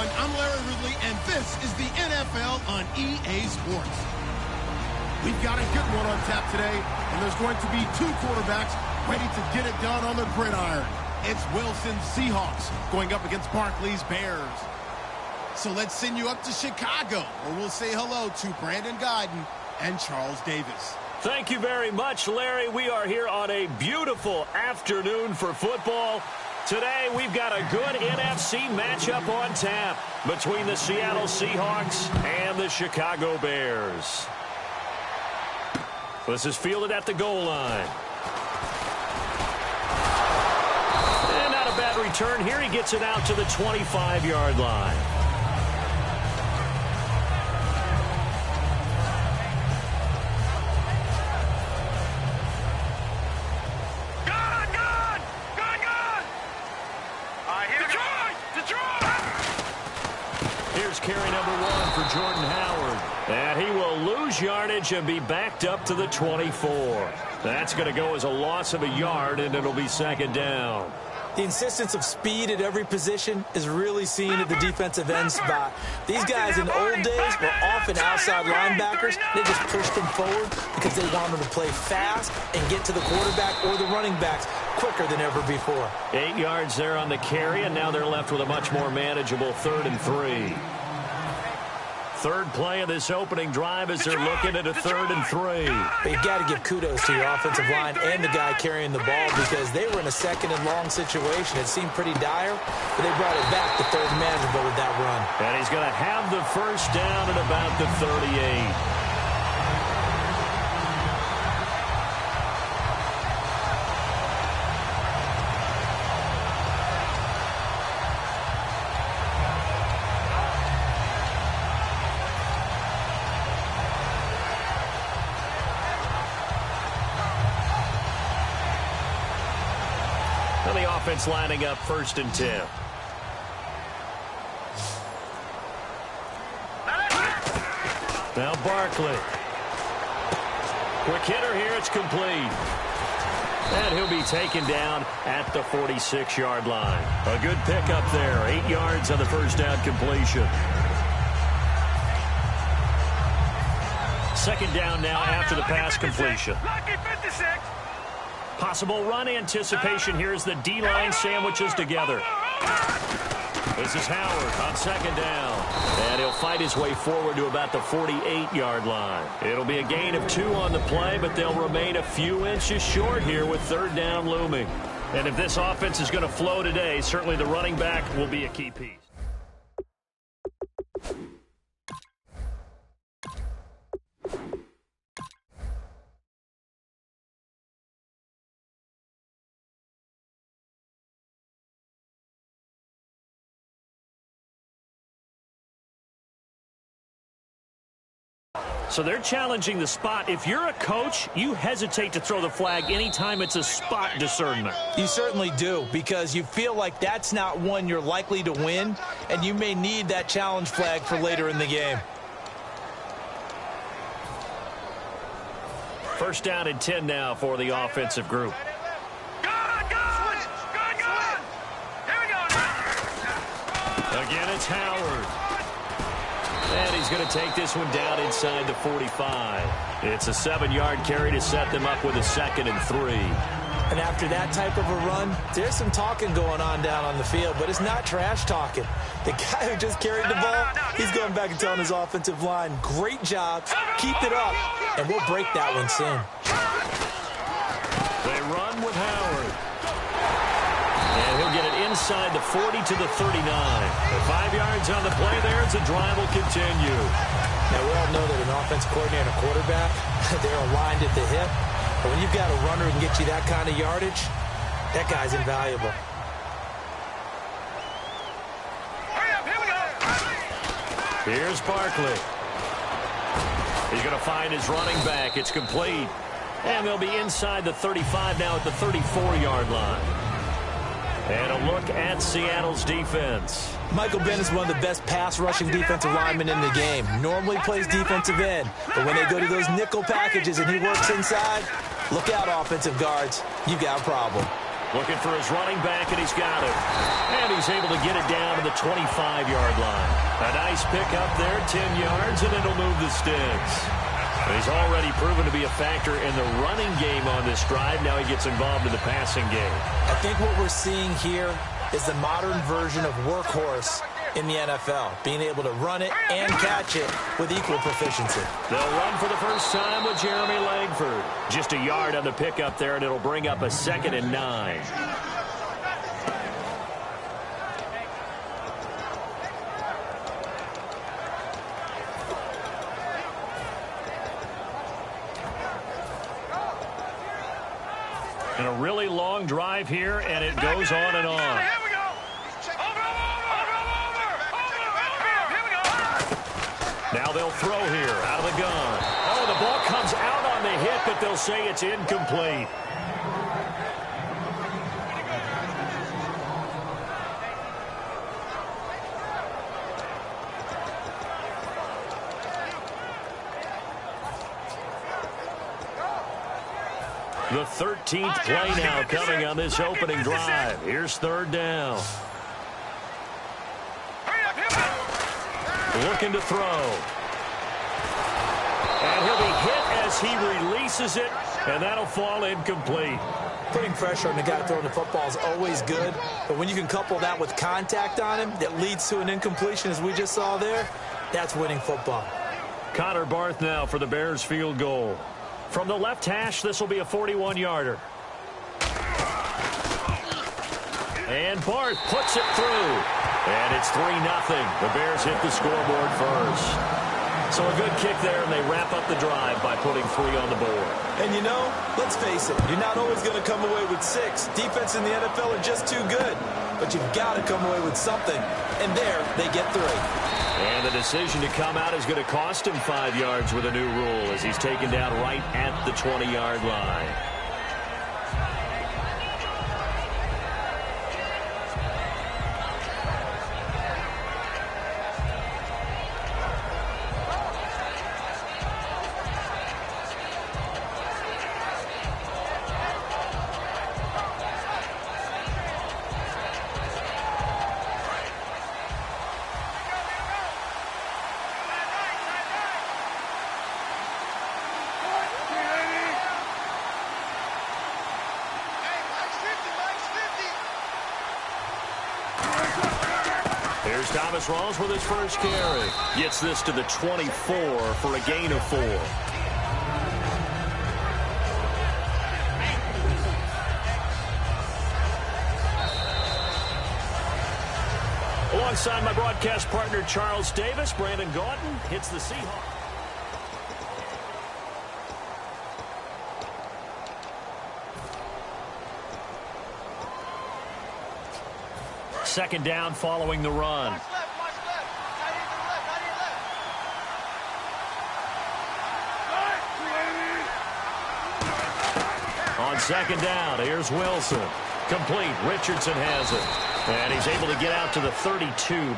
everyone. I'm Larry Ridley, and this is the NFL on EA Sports. We've got a good one on tap today, and there's going to be two quarterbacks ready to get it done on the gridiron. It's Wilson's Seahawks going up against Barkley's Bears. So let's send you up to Chicago, where we'll say hello to Brandon Guyton and Charles Davis. Thank you very much, Larry. We are here on a beautiful afternoon for football. Today, we've got a good NFC matchup on tap between the Seattle Seahawks and the Chicago Bears. This is fielded at the goal line. And not a bad return here. He gets it out to the 25-yard line. Carry number 1 for Jordan Howard. And he will lose yardage and be backed up to the 24. That's going to go as a loss of a yard, and it'll be second down. The insistence of speed at every position is really seen at the defensive end spot. These guys in the old days were often outside linebackers. They just pushed them forward because they wanted to play fast and get to the quarterback or the running backs quicker than ever before. 8 yards there on the carry, and now they're left with a much more manageable 3rd and 3. Third play of this opening drive as they're looking at a 3rd and 3. But you've got to give kudos to your offensive line and the guy carrying the ball because they were in a 2nd and long situation. It seemed pretty dire, but they brought it back to 3rd and manageable with that run. And he's going to have the first down at about the 38. The offense lining up 1st and 10. Now Barkley. Quick hitter here. It's complete. And he'll be taken down at the 46-yard line. A good pickup there. 8 yards on the first down completion. Second down now after the pass completion. Possible run anticipation here as the D-line sandwiches together. This is Howard on second down. And he'll fight his way forward to about the 48-yard line. It'll be a gain of 2 on the play, but they'll remain a few inches short here with 3rd down looming. And if this offense is going to flow today, certainly the running back will be a key piece. So they're challenging the spot. If you're a coach, you hesitate to throw the flag anytime it's a spot discernment. You certainly do, because you feel like that's not one you're likely to win, and you may need that challenge flag for later in the game. First down and 10 now for the offensive group. Again, it's Howard. And he's going to take this one down inside the 45. It's a 7-yard carry to set them up with a 2nd and 3. And after that type of a run, there's some talking going on down on the field, but it's not trash talking. The guy who just carried the ball, he's going back and telling his offensive line, great job, keep it up, and we'll break that one soon. They run with Howard. And he'll get it inside the 40 to the 39. The 5 yards on the play there as the drive will continue. Now, we all know that an offensive coordinator and a quarterback, they're aligned at the hip. But when you've got a runner who can get you that kind of yardage, that guy's invaluable. Here's Barkley. He's going to find his running back. It's complete. And they'll be inside the 35 now at the 34-yard line. And a look at Seattle's defense. Michael Bennett is one of the best pass-rushing defensive linemen in the game. Normally plays defensive end, but when they go to those nickel packages and he works inside, look out, offensive guards. You got a problem. Looking for his running back, and he's got it. And he's able to get it down to the 25-yard line. A nice pickup there, 10 yards, and it'll move the sticks. He's already proven to be a factor in the running game on this drive. Now he gets involved in the passing game. I think what we're seeing here is the modern version of workhorse in the NFL, being able to run it and catch it with equal proficiency. They'll run for the first time with Jeremy Langford. Just a yard on the pickup there, and it'll bring up a 2nd and 9. And a really long drive here, and it goes on and on. Now they'll throw here out of the gun. Oh, the ball comes out on the hit, but they'll say it's incomplete. The 13th play now coming on this opening drive. Here's 3rd down. Looking to throw. And he'll be hit as he releases it, and that'll fall incomplete. Putting pressure on the guy throwing the football is always good, but when you can couple that with contact on him that leads to an incompletion, as we just saw there, that's winning football. Connor Barth now for the Bears field goal. From the left hash, this will be a 41-yarder. And Barth puts it through. And it's 3-0. The Bears hit the scoreboard first. So a good kick there, and they wrap up the drive by putting 3 on the board. And you know, let's face it, you're not always going to come away with 6. Defense in the NFL are just too good. But you've got to come away with something. And there, they get 3. And the decision to come out is going to cost him 5 yards with a new rule as he's taken down right at the 20-yard line. Here's Thomas Rawls with his first carry. Gets this to the 24 for a gain of 4. Alongside my broadcast partner, Charles Davis, Brandon Gaudin hits the Seahawks. Second down following the run. On second down, here's Wilson. Complete. Richardson has it. And he's able to get out to the 32.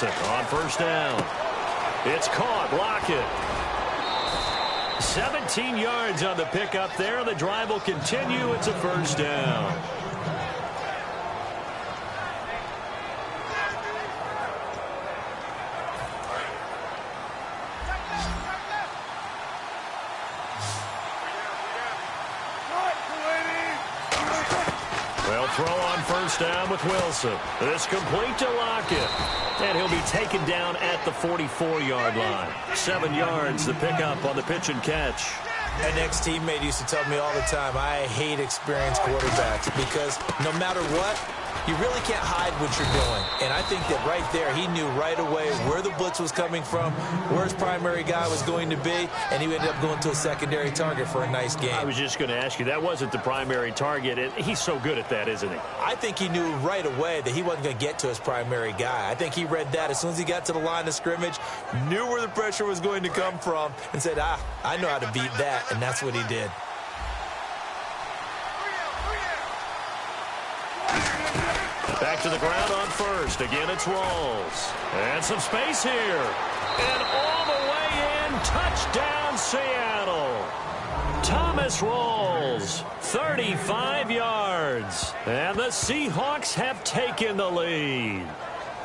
Wilson on first down. It's caught. Lockett. 17 yards on the pickup there. The drive will continue. It's a first down. Throw on first down with Wilson. This complete to Lockett. And he'll be taken down at the 44-yard line. 7 yards, the pickup on the pitch and catch. An ex-teammate used to tell me all the time, I hate experienced quarterbacks because no matter what, you really can't hide what you're doing. And I think that right there, he knew right away where the blitz was coming from, where his primary guy was going to be, and he ended up going to a secondary target for a nice game. I was just going to ask you, that wasn't the primary target. And he's so good at that, isn't he? I think he knew right away that he wasn't going to get to his primary guy. I think he read that as soon as he got to the line of scrimmage, knew where the pressure was going to come from, and said, I know how to beat that, and that's what he did. Back to the ground on first. Again, it's Rawls. And some space here. And all the way in. Touchdown, Seattle. Thomas Rawls, 35 yards. And the Seahawks have taken the lead.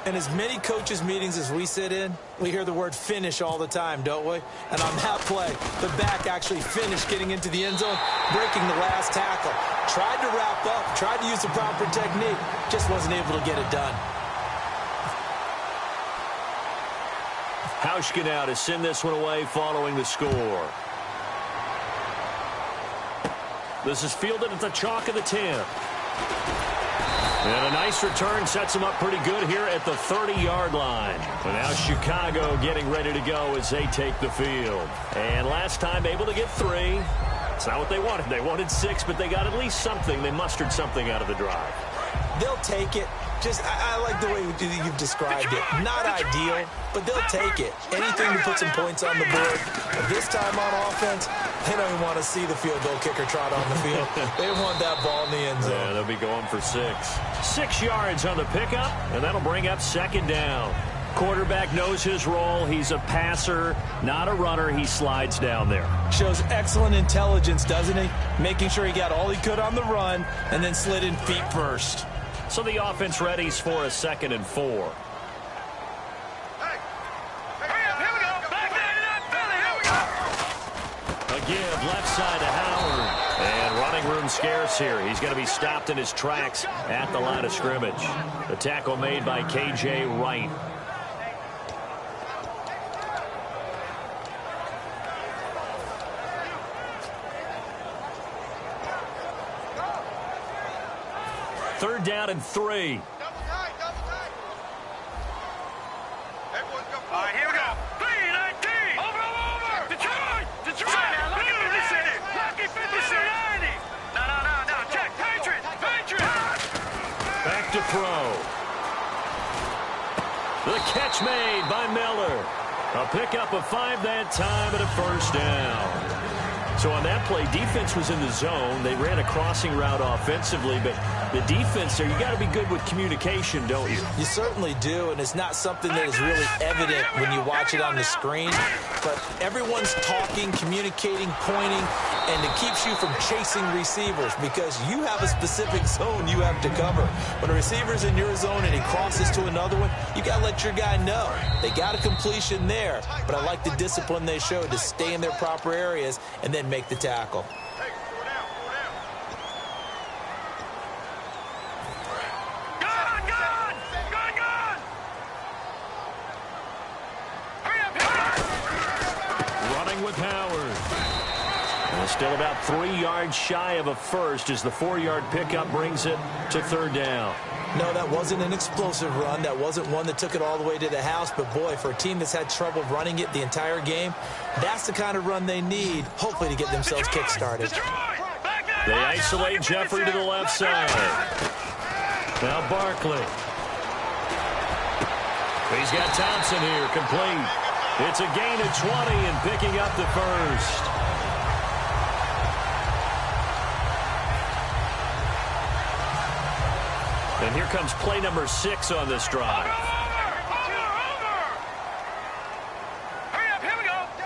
In as many coaches' meetings as we sit in, we hear the word finish all the time, don't we? And on that play, the back actually finished getting into the end zone, breaking the last tackle. Tried to wrap up, tried to use the proper technique, just wasn't able to get it done. Hauschka now to send this one away following the score. This is fielded at the chalk of the 10. And a nice return sets him up pretty good here at the 30-yard line. And now Chicago getting ready to go as they take the field. And last time able to get 3. It's not what they wanted. They wanted 6, but they got at least something. They mustered something out of the drive. They'll take it. I like the way you've described it. Not ideal, but they'll take it. Anything to put some points on the board. But this time on offense, they don't even want to see the field goal kicker trot on the field. They want that ball in the end zone. Yeah, they'll be going for 6. 6 yards on the pickup, and that'll bring up second down. Quarterback knows his role. He's a passer, not a runner. He slides down there. Shows excellent intelligence, doesn't he? Making sure he got all he could on the run and then slid in feet first. So the offense readies for a 2nd and 4. A give left side to Howard. And running room scarce here. He's going to be stopped in his tracks at the line of scrimmage. The tackle made by K.J. Wright. Third down and 3. All right, here we go. 3-19. Over. Detroit. Now, look at this in it. Lucky 50-90. No. Check. Patriots. Back to throw. The catch made by Miller. A pickup of 5 that time and a first down. So on that play, defense was in the zone. They ran a crossing route offensively, but the defense there, you got to be good with communication, don't you? You certainly do, and it's not something that is really evident when you watch it on the screen. But everyone's talking, communicating, pointing, and it keeps you from chasing receivers because you have a specific zone you have to cover. When a receiver's in your zone and he crosses to another one, you got to let your guy know. They got a completion there, but I like the discipline they showed to stay in their proper areas and then make the tackle. With Howard. And still about 3 yards shy of a first as the 4-yard pickup brings it to third down. No, that wasn't an explosive run. That wasn't one that took it all the way to the house. But, boy, for a team that's had trouble running it the entire game, that's the kind of run they need, hopefully, to get themselves kick-started. They isolate Jeffrey to the left side. Now Barkley. He's got Thompson here, complete. It's a gain of 20 and picking up the first. And here comes play number 6 on this drive.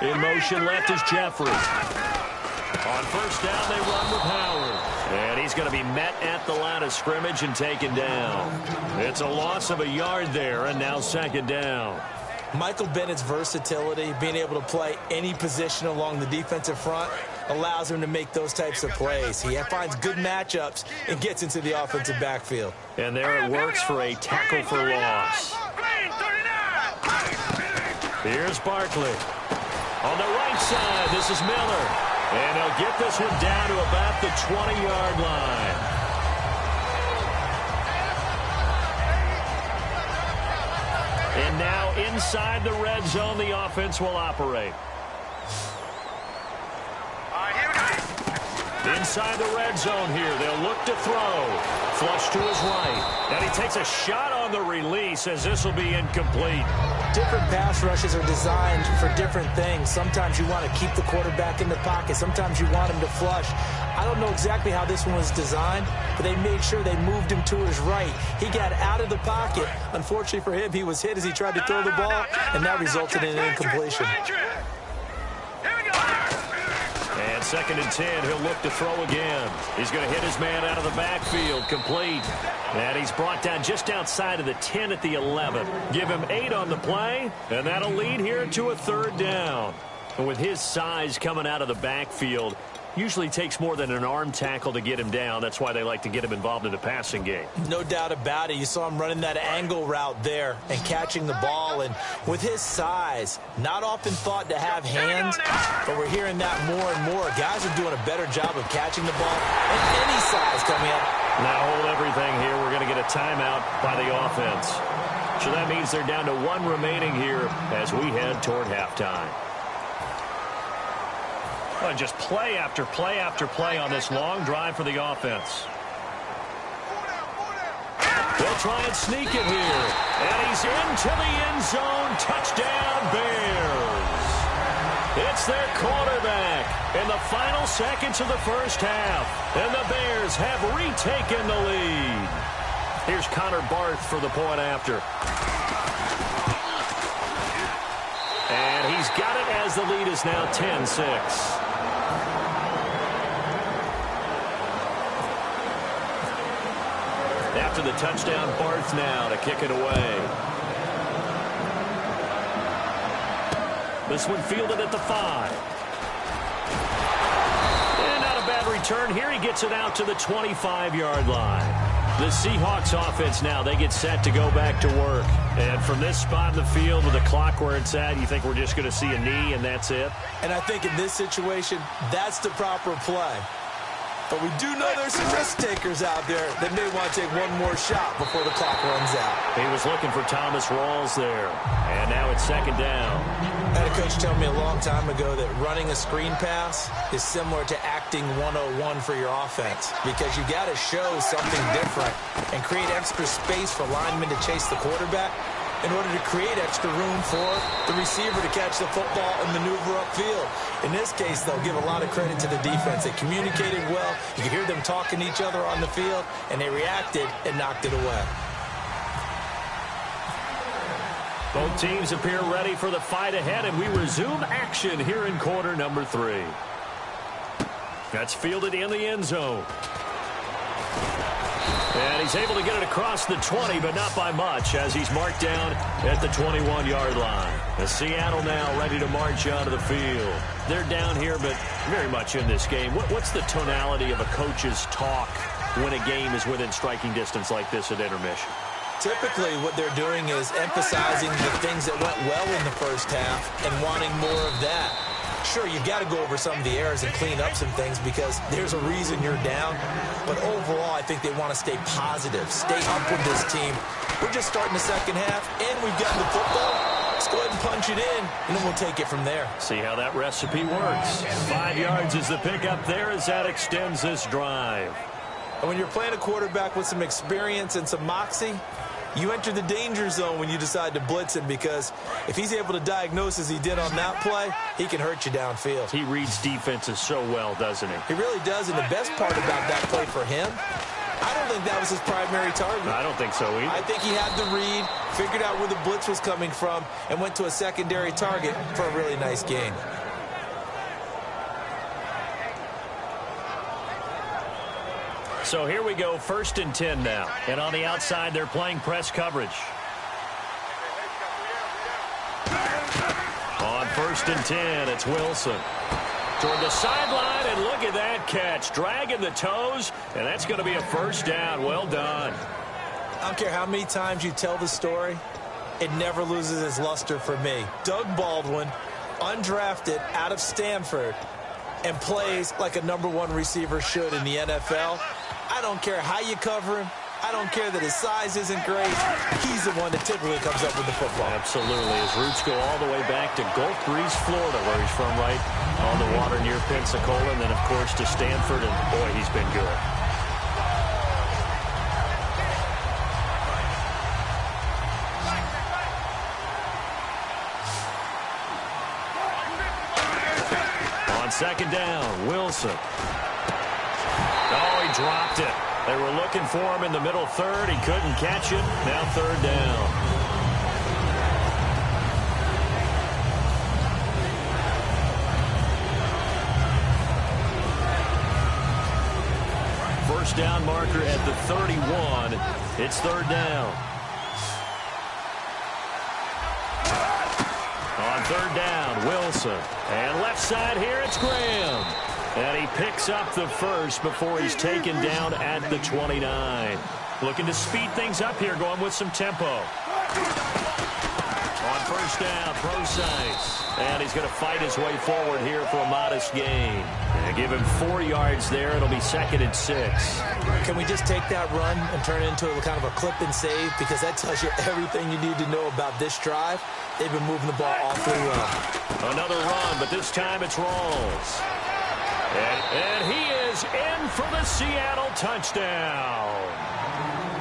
In motion left is Jeffrey. On first down, they run with Howard. And he's going to be met at the line of scrimmage and taken down. It's a loss of a yard there, and now second down. Michael Bennett's versatility, being able to play any position along the defensive front, allows him to make those types of plays. He finds good matchups and gets into the offensive backfield. And there it works for a tackle for loss. Here's Barkley. On the right side, this is Miller. And he'll get this one down to about the 20-yard line. And now inside the red zone, the offense will operate. Inside the red zone here, they'll look to throw. Flush to his right. And he takes a shot on the release as this will be incomplete. Different pass rushes are designed for different things. Sometimes you want to keep the quarterback in the pocket. Sometimes you want him to flush. I don't know exactly how this one was designed, but they made sure they moved him to his right. He got out of the pocket. Unfortunately for him, he was hit as he tried to throw the ball, and that resulted in an incompletion. And 2nd and 10, he'll look to throw again. He's going to hit his man out of the backfield, complete. And he's brought down just outside of the 10 at the 11. Give him 8 on the play, and that'll lead here to a 3rd down. And with his size coming out of the backfield, usually takes more than an arm tackle to get him down. That's why they like to get him involved in the passing game. No doubt about it. You saw him running that angle route there and catching the ball. And with his size, not often thought to have hands, but we're hearing that more and more. Guys are doing a better job of catching the ball at any size coming up. Now hold everything here. We're going to get a timeout by the offense. So that means they're down to 1 remaining here as we head toward halftime. Well, just play after play after play on this long drive for the offense. They'll try and sneak it here. And he's into the end zone. Touchdown, Bears. It's their quarterback in the final seconds of the first half. And the Bears have retaken the lead. Here's Connor Barth for the point after. And he's got it as the lead is now 10-6. After the touchdown, Barth now to kick it away. This one fielded at the 5. And not a bad return here. He gets it out to the 25-yard line. The Seahawks offense now, they get set to go back to work. And from this spot in the field with the clock where it's at, you think we're just going to see a knee and that's it? And I think in this situation, that's the proper play. But we do know there's some risk takers out there that may want to take one more shot before the clock runs out. He was looking for Thomas Rawls there. And now it's 2nd down. I had a coach tell me a long time ago that running a screen pass is similar to acting 101 for your offense, because you got to show something different and create extra space for linemen to chase the quarterback in order to create extra room for the receiver to catch the football and maneuver upfield. In this case, they'll give a lot of credit to the defense. They communicated well. You could hear them talking to each other on the field, and they reacted and knocked it away. Both teams appear ready for the fight ahead, and we resume action here in quarter number 3. That's fielded in the end zone. And he's able to get it across the 20, but not by much, as he's marked down at the 21-yard line. As Seattle now ready to march onto the field. They're down here, but very much in this game. What's the tonality of a coach's talk when a game is within striking distance like this at intermission? Typically, what they're doing is emphasizing the things that went well in the first half and wanting more of that. Sure, you've got to go over some of the errors and clean up some things because there's a reason you're down. But overall, I think they want to stay positive, stay up with this team. We're just starting the second half, and we've got the football. Let's go ahead and punch it in, and then we'll take it from there. See how that recipe works. 5 yards is the pickup there as that extends this drive. And when you're playing a quarterback with some experience and some moxie, you enter the danger zone when you decide to blitz him, because if he's able to diagnose as he did on that play, he can hurt you downfield. He reads defenses so well, doesn't he? He really does, and the best part about that play for him I don't think that was his primary target. I don't think so either. I think he had the read, figured out where the blitz was coming from, and went to a secondary target for a really nice gain. So here we go, 1st and 10 now. And on the outside, they're playing press coverage. On 1st and 10, it's Wilson. Toward the sideline, and look at that catch. Dragging the toes, and that's going to be a 1st down. Well done. I don't care how many times you tell the story, it never loses its luster for me. Doug Baldwin, undrafted out of Stanford, and plays like a #1 receiver should in the NFL. I don't care how you cover him. I don't care that his size isn't great. He's the one that typically comes up with the football. Absolutely. His roots go all the way back to Gulf Breeze, Florida, where he's from, right on the water near Pensacola, and then, of course, to Stanford, and, boy, he's been good. On 2nd down, Wilson. Oh, he dropped it. They were looking for him in the middle 3rd. He couldn't catch it. Now 3rd down. First down marker at the 31. It's 3rd down. On 3rd down, Wilson. And left side here, it's Graham. And he picks up the 1st before he's taken down at the 29. Looking to speed things up here, going with some tempo. On 1st down, Procise. And he's going to fight his way forward here for a modest gain. And give him 4 yards there. It'll be 2nd and 6. Can we just take that run and turn it into a kind of a clip and save? Because that tells you everything you need to know about this drive. They've been moving the ball awfully well. Another run, but this time it's Rawls. And he is in for the Seattle touchdown.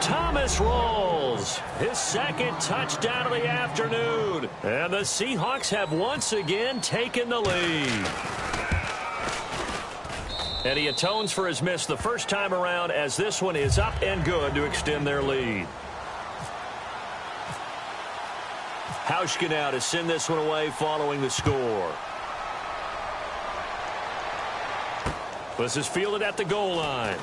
Thomas Rawls, his 2nd touchdown of the afternoon. And the Seahawks have once again taken the lead. And he atones for his miss the first time around, as this one is up and good to extend their lead. Hauschka now to send this one away following the score. This is fielded at the goal line.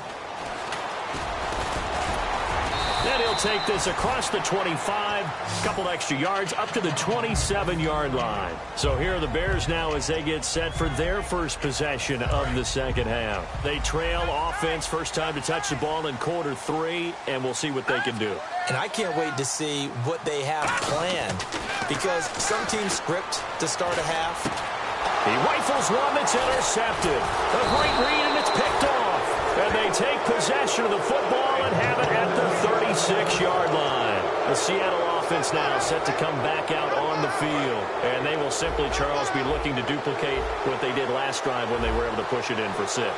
Then he'll take this across the 25, a couple extra yards, up to the 27-yard line. So here are the Bears now as they get set for their first possession of the 2nd half. They trail offense, first time to touch the ball in quarter 3, and we'll see what they can do. And I can't wait to see what they have planned, because some teams script to start a half. He rifles one that's intercepted. A great read, and it's picked off. And they take possession of the football and have it at the 36-yard line. The Seattle offense now set to come back out on the field. And they will simply, Charles, be looking to duplicate what they did last drive when they were able to push it in for 6.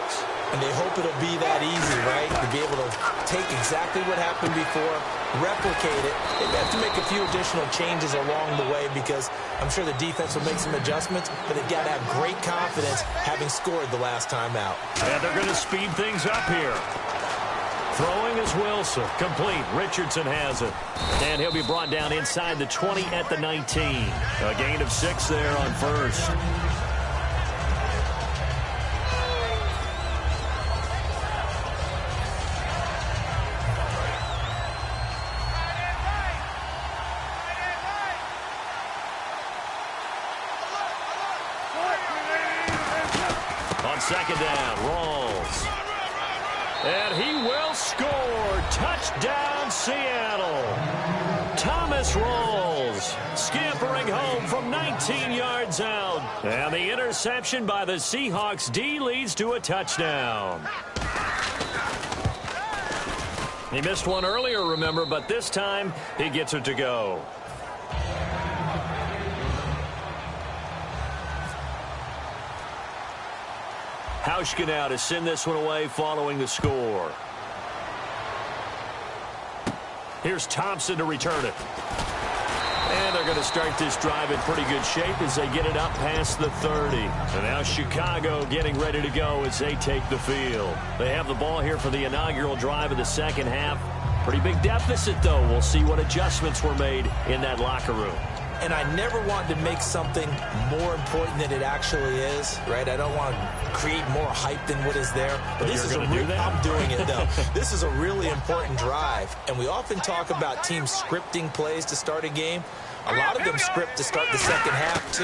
And they hope it'll be that easy, right? To be able to take exactly what happened before, replicate it. They have to make a few additional changes along the way, because I'm sure the defense will make some adjustments, but they've got to have great confidence having scored the last time out. And they're going to speed things up here. Throwing is Wilson. Complete. Richardson has it. And he'll be brought down inside the 20 at the 19. A gain of 6 there on 1st. On 2nd down, Rawls. And he will score. Touchdown, Seattle. Thomas Rawls scampering home from 19 yards out. And the interception by the Seahawks D leads to a touchdown. He missed one earlier, remember, but this time he gets it to go. Hauschka now to send this one away following the score. Here's Thompson to return it. And they're going to start this drive in pretty good shape as they get it up past the 30. And now Chicago getting ready to go as they take the field. They have the ball here for the inaugural drive of the second half. Pretty big deficit, though. We'll see what adjustments were made in that locker room. And I never wanted to make something more important than it actually is, right? I don't want to create more hype than what is there. But this is I'm doing it, though. This is a really important drive. And we often talk about teams scripting plays to start a game. A lot of them script to start the second half, too.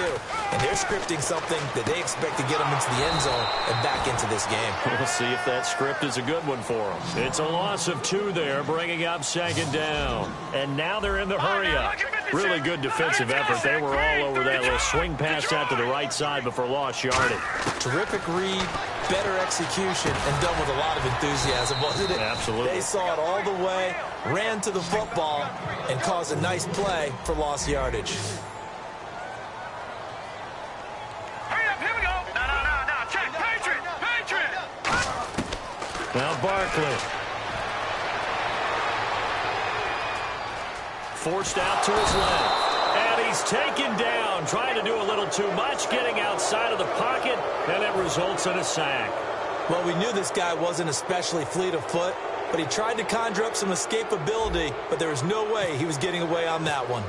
And they're scripting something that they expect to get them into the end zone and back into this game. We'll see if that script is a good one for them. It's a loss of 2 there, bringing up second down. And now they're in the hurry-up. Really good defensive effort. They were all over that little swing pass out to the right side before lost yardage. Terrific read, better execution, and done with a lot of enthusiasm, wasn't it? Absolutely. They saw it all the way, ran to the football, and caused a nice play for lost yardage. Hurry up, here we go. No. Check. Patriot. Now Barkley. Forced out to his left. And he's taken down, trying to do a little too much, getting outside of the pocket, and it results in a sack. Well, we knew this guy wasn't especially fleet of foot, but he tried to conjure up some escapability, but there was no way he was getting away on that one.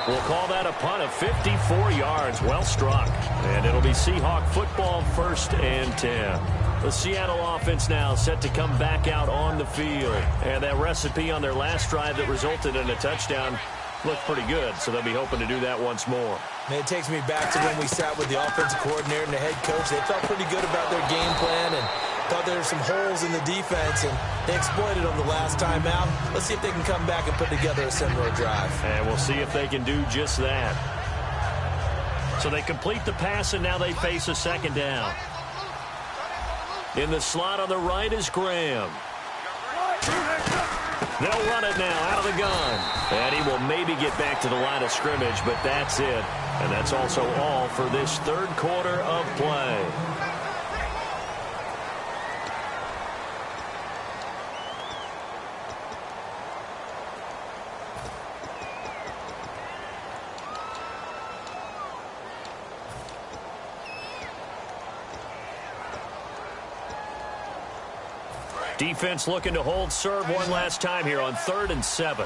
We'll call that a punt of 54 yards. Well struck. And it'll be Seahawk football, 1st and 10. The Seattle offense now set to come back out on the field. And that recipe on their last drive that resulted in a touchdown looked pretty good, so they'll be hoping to do that once more. Man, it takes me back to when we sat with the offensive coordinator and the head coach. They felt pretty good about their game plan and thought there were some holes in the defense, and they exploited them the last time out. Let's see if they can come back and put together a similar drive. And we'll see if they can do just that. So they complete the pass, and now they face a second down. In the slot on the right is Graham. They'll run it now out of the gun. And he will maybe get back to the line of scrimmage, but that's it. And that's also all for this third quarter of play. Defense looking to hold serve one last time here on 3rd and 7.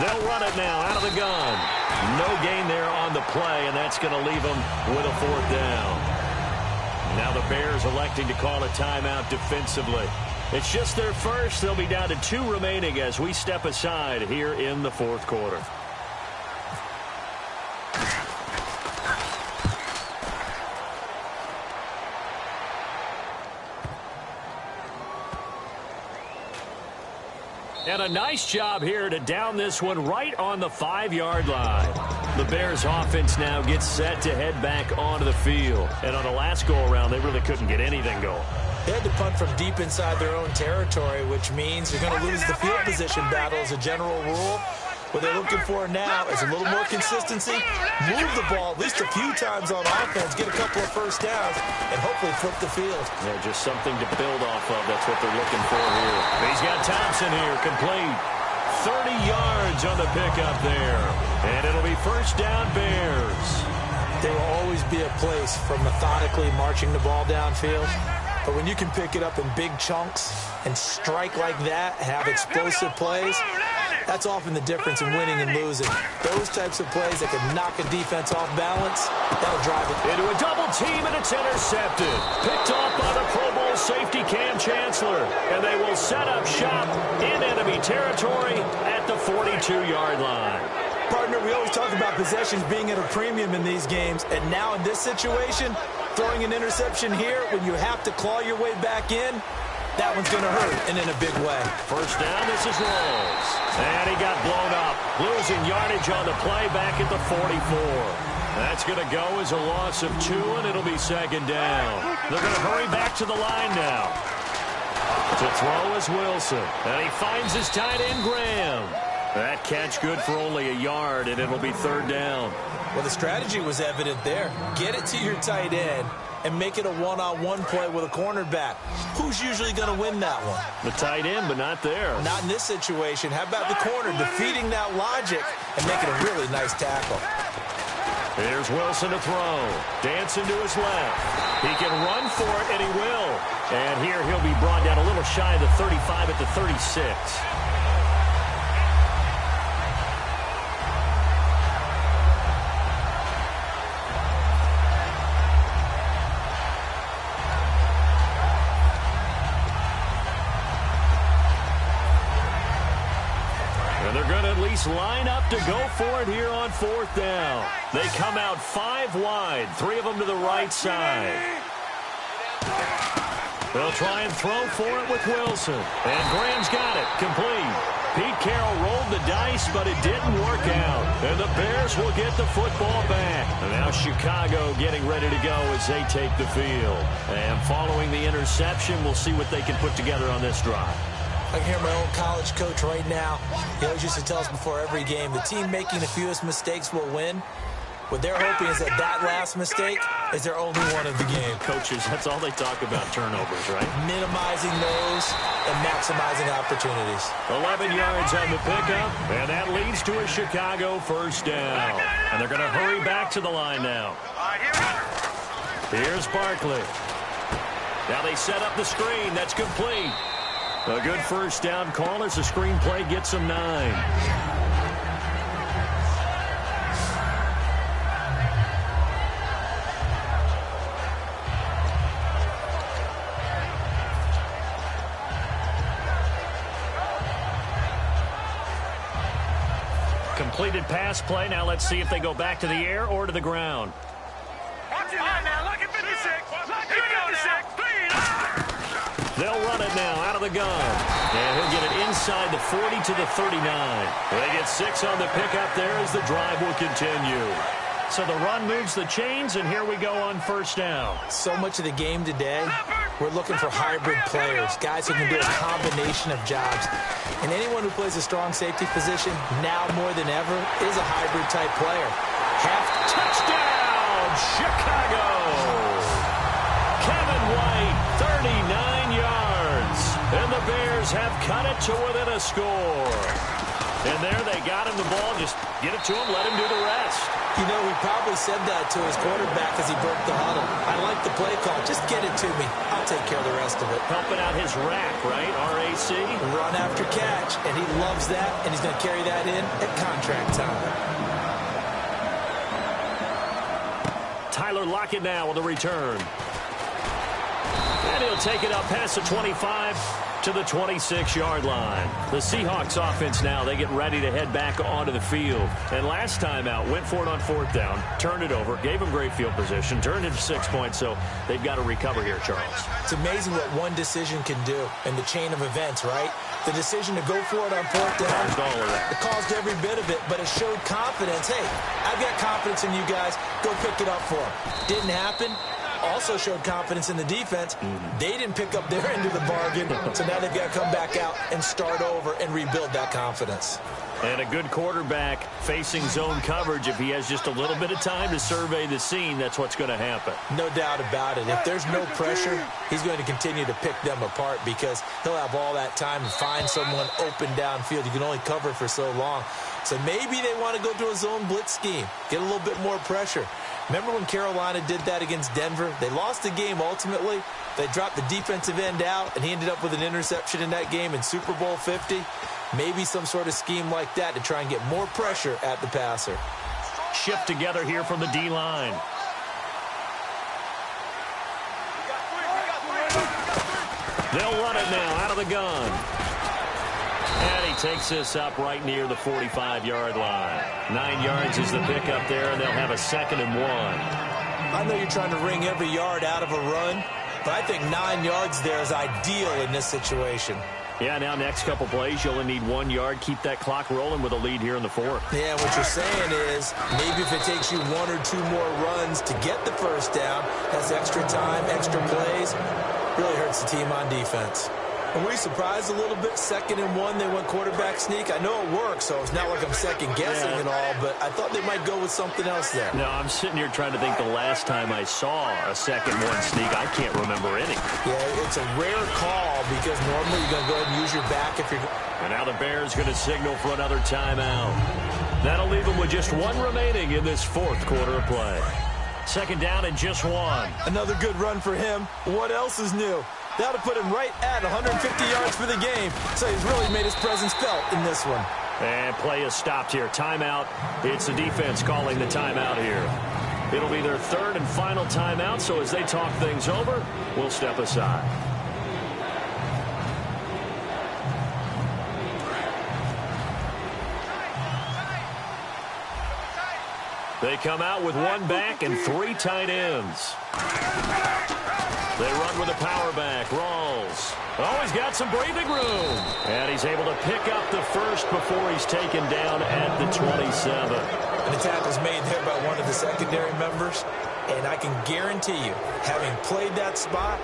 They'll run it now out of the gun. No gain there on the play, and that's going to leave them with a 4th down. Now the Bears electing to call a timeout defensively. It's just their first. They'll be down to 2 remaining as we step aside here in the 4th quarter. And a nice job here to down this one right on the 5-yard line. The Bears offense now gets set to head back onto the field. And on the last go-around, they really couldn't get anything going. They had to punt from deep inside their own territory, which means they're going to lose the field position battle as a general rule. What they're looking for now is a little more consistency, move the ball at least a few times on offense, get a couple of first downs, and hopefully flip the field. Yeah, just something to build off of. That's what they're looking for here. He's got Thompson here, complete. 30 yards on the pickup there. And it'll be 1st down Bears. There will always be a place for methodically marching the ball downfield. But when you can pick it up in big chunks and strike like that, have explosive plays, that's often the difference in winning and losing. Those types of plays that can knock a defense off balance, that'll drive it. Into a double team, and it's intercepted. Picked off by the Pro Bowl safety Cam Chancellor. And they will set up shop in enemy territory at the 42-yard line. Partner, we always talk about possessions being at a premium in these games. And now in this situation, throwing an interception here when you have to claw your way back in, that one's going to hurt, and in a big way. 1st down, this is Rolls. And he got blown up. Losing yardage on the play back at the 44. That's going to go as a loss of 2, and it'll be 2nd down. They're going to hurry back to the line now. To throw is Wilson. And he finds his tight end, Graham. That catch good for only a yard, and it'll be third down. Well, the strategy was evident there. Get it to your tight end and make it a one-on-one play with a cornerback. Who's usually going to win that one? The tight end, but not there. Not in this situation. How about the corner defeating that logic and making a really nice tackle? Here's Wilson to throw. Dancing to his left. He can run for it, and he will. And here he'll be brought down a little shy of the 35 at the 36. And they're going to at least line up to go for it here on fourth down. They come out 5 wide, 3 of them to the right side. They'll try and throw for it with Wilson. And Graham's got it, complete. Pete Carroll rolled the dice, but it didn't work out. And the Bears will get the football back. And now Chicago getting ready to go as they take the field. And following the interception, we'll see what they can put together on this drive. I can hear my old college coach right now. He always used to tell us before every game, the team making the fewest mistakes will win. What they're hoping is that that last mistake is their only one of the game. Coaches, that's all they talk about, turnovers, right? Minimizing those and maximizing opportunities. 11 yards on the pickup, and that leads to a Chicago first down. And they're going to hurry back to the line now. Here's Barkley. Now they set up the screen. That's complete. A good first down call as the screenplay gets them 9. Completed pass play. Now let's see if they go back to the air or to the ground. Watch it now. Look at 56. Here we go now. They'll run it now out of the gun. And he'll get it inside the 40 to the 39. They get 6 on the pickup there as the drive will continue. So the run moves the chains, and here we go on first down. So much of the game today, we're looking for hybrid players, guys who can do a combination of jobs. And anyone who plays a strong safety position, now more than ever, is a hybrid-type player. Touchdown, Chicago! Kevin White, 39 yards. And the Bears have cut it to within a score. And there they got him the ball. Just get it to him, let him do the rest. You know, he probably said that to his quarterback as he broke the huddle. I like the play call. Just get it to me. I'll take care of the rest of it. Helping out his rack, right? RAC. Run after catch. And he loves that, and he's going to carry that in at contract time. Tyler Lockett now with a return. And he'll take it up past the 25 to the 26-yard line. The Seahawks offense now, they get ready to head back onto the field. And last time out, went for it on fourth down, turned it over, gave them great field position, turned it to 6 points, so they've got to recover here, Charles. It's amazing what one decision can do in the chain of events, right? The decision to go for it on fourth down, Caused all of that. it caused every bit of it, but it showed confidence. Hey, I've got confidence in you guys. Go pick it up for them. Didn't happen. Also showed confidence in the defense. They didn't pick up their end of the bargain, so now they've got to come back out and start over and rebuild that confidence. And a good quarterback facing zone coverage, if he has just a little bit of time to survey the scene, that's what's going to happen. No doubt about it. If there's no pressure, he's going to continue to pick them apart because he'll have all that time to find someone open downfield. You can only cover for so long. So maybe they want to go to a zone blitz scheme, get a little bit more pressure. Remember when Carolina did that against Denver? They lost the game ultimately. They dropped the defensive end out, and he ended up with an interception in that game in Super Bowl 50. Maybe some sort of scheme like that to try and get more pressure at the passer. Shift together here from the D-line. They'll run it now out of the gun. And he takes this up right near the 45-yard line. 9 yards is the pickup there, and they'll have a 2nd and 1. I know you're trying to wring every yard out of a run, but I think 9 yards there is ideal in this situation. Yeah, now next couple plays, you only need 1 yard. Keep that clock rolling with a lead here in the 4th. Yeah, what you're saying is maybe if it takes you 1 or 2 more runs to get the first down, that's extra time, extra plays. Really hurts the team on defense. And we surprised a little bit. 2nd and 1, they went quarterback sneak. I know it works, so it's not like I'm second-guessing and all, but I thought they might go with something else there. No, I'm sitting here trying to think the last time I saw a 2nd 1 sneak. I can't remember any. Yeah, it's a rare call because normally you're going to go ahead and use your back if you're... And now the Bears going to signal for another timeout. That'll leave them with just 1 remaining in this 4th quarter of play. 2nd down and just 1. Another good run for him. What else is new? That'll put him right at 150 yards for the game. So he's really made his presence felt in this one. And play is stopped here. Timeout. It's the defense calling the timeout here. It'll be their 3rd and final timeout, so as they talk things over, we'll step aside. They come out with 1 back and 3 tight ends. They run with a power back. Rawls. Oh, he's got some breathing room. And he's able to pick up the first before he's taken down at the 27. And the tackle's made there by one of the secondary members. And I can guarantee you, having played that spot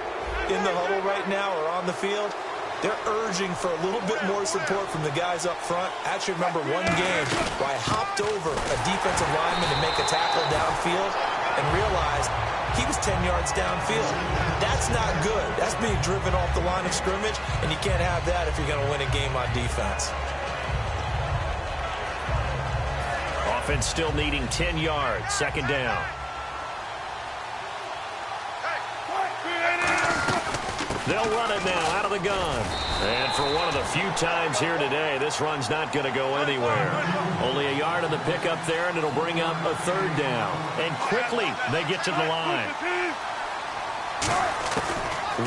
in the huddle right now or on the field, they're urging for a little bit more support from the guys up front. I actually remember one game where I hopped over a defensive lineman to make a tackle downfield and realized he was 10 yards downfield. That's not good. That's being driven off the line of scrimmage, and you can't have that if you're going to win a game on defense. Offense still needing 10 yards. 2nd down. They'll run it now out of the gun. And for one of the few times here today, this run's not going to go anywhere. Only a yard on the pickup there, and it'll bring up a 3rd down. And quickly, they get to the line.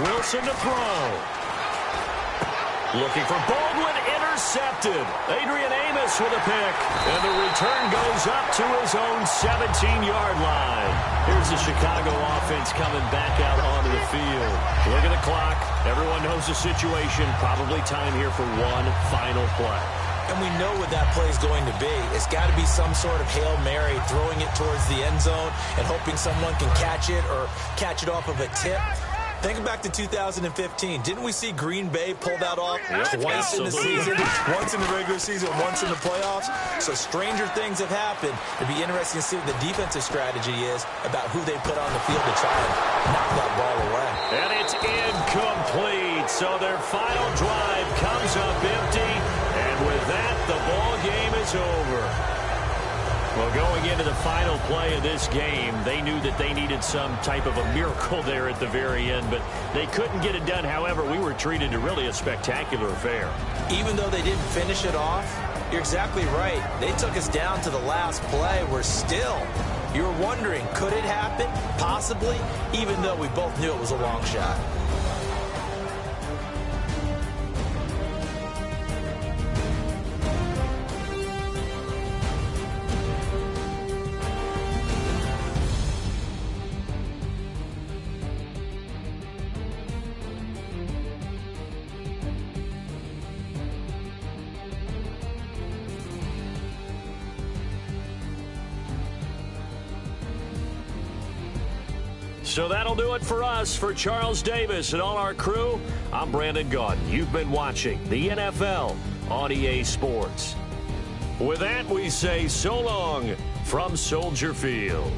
Wilson to throw. Looking for Baldwin, intercepted. Adrian Amos with a pick. And the return goes up to his own 17-yard line. Here's the Chicago offense coming back out onto the field. Look at the clock. Everyone knows the situation. Probably time here for one final play. And we know what that play is going to be. It's got to be some sort of Hail Mary, throwing it towards the end zone and hoping someone can catch it or catch it off of a tip. Think back to 2015. Didn't we see Green Bay pull that off twice in the season? Once in the regular season, once in the playoffs. So stranger things have happened. It'd be interesting to see what the defensive strategy is about who they put on the field to try and knock that ball away. And it's incomplete. So their final drive comes up empty. And with that, the ball game is over. Well, going into the final play of this game, they knew that they needed some type of a miracle there at the very end, but they couldn't get it done. However, we were treated to really a spectacular affair. Even though they didn't finish it off, you're exactly right. They took us down to the last play. We're still, you were wondering, could it happen? Possibly, even though we both knew it was a long shot. So that'll do it for us. For Charles Davis and all our crew, I'm Brandon Gaudin. You've been watching the NFL on EA Sports. With that, we say so long from Soldier Field.